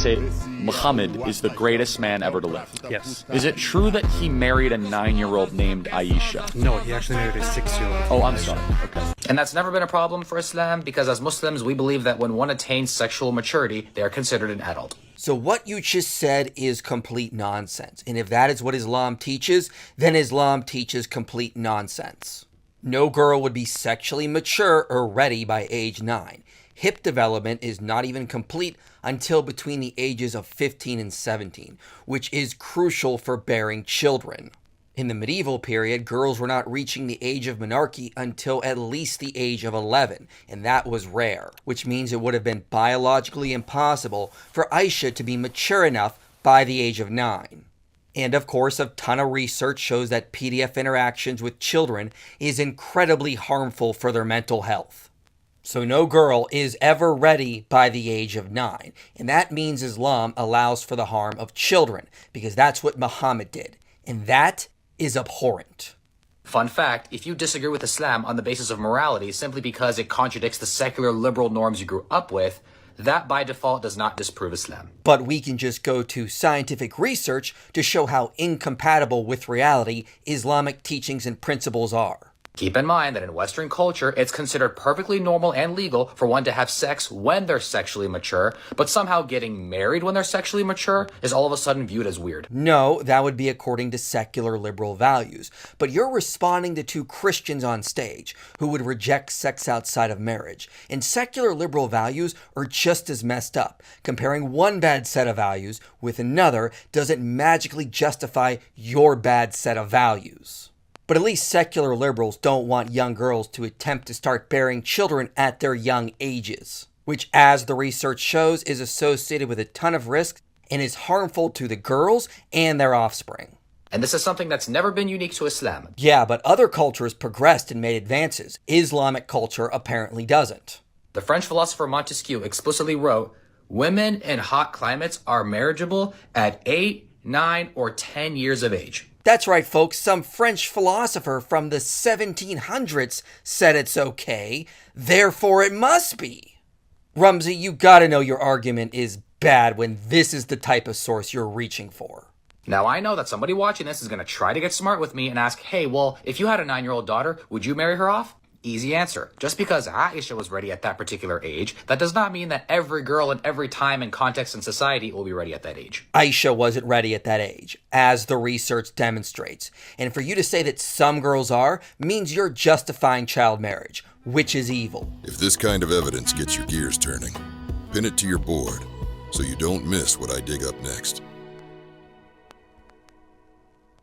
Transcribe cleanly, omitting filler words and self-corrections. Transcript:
say Muhammad is the greatest man ever to live. Yes. Is it true that he married a 9-year-old named Aisha? No, he actually married a 6-year-old. Oh, I'm sorry. Okay. And that's never been a problem for Islam, because as Muslims, we believe that when one attains sexual maturity, they are considered an adult. So what you just said is complete nonsense. And if that is what Islam teaches, then Islam teaches complete nonsense. No girl would be sexually mature or ready by age 9. Hip development is not even complete until between the ages of 15 and 17, which is crucial for bearing children. In the medieval period, girls were not reaching the age of menarche until at least the age of 11, and that was rare, which means it would have been biologically impossible for Aisha to be mature enough by the age of 9. And of course, a ton of research shows that PDF interactions with children is incredibly harmful for their mental health. So no girl is ever ready by the age of 9, and that means Islam allows for the harm of children, because that's what Muhammad did, and that is abhorrent. Fun fact, if you disagree with Islam on the basis of morality simply because it contradicts the secular liberal norms you grew up with, that by default does not disprove Islam. But we can just go to scientific research to show how incompatible with reality Islamic teachings and principles are. Keep in mind that in Western culture, it's considered perfectly normal and legal for one to have sex when they're sexually mature, but somehow getting married when they're sexually mature is all of a sudden viewed as weird. No, that would be according to secular liberal values. But you're responding to two Christians on stage who would reject sex outside of marriage. And secular liberal values are just as messed up. Comparing one bad set of values with another doesn't magically justify your bad set of values. But at least secular liberals don't want young girls to attempt to start bearing children at their young ages, which, as the research shows, is associated with a ton of risks and is harmful to the girls and their offspring. And this is something that's never been unique to Islam. Yeah, but other cultures progressed and made advances. Islamic culture apparently doesn't. The French philosopher Montesquieu explicitly wrote, "Women in hot climates are marriageable at 8, 9, or 10 years of age." That's right, folks. Some French philosopher from the 1700s said it's okay, therefore it must be. Rumsey, you gotta know your argument is bad when this is the type of source you're reaching for. Now I know that somebody watching this is going to try to get smart with me and ask, hey, well, if you had a 9-year-old daughter, would you marry her off? Easy answer. Just because Aisha was ready at that particular age, that does not mean that every girl in every time and context in society will be ready at that age. Aisha wasn't ready at that age, as the research demonstrates. And for you to say that some girls are, means you're justifying child marriage, which is evil. If this kind of evidence gets your gears turning, pin it to your board so you don't miss what I dig up next.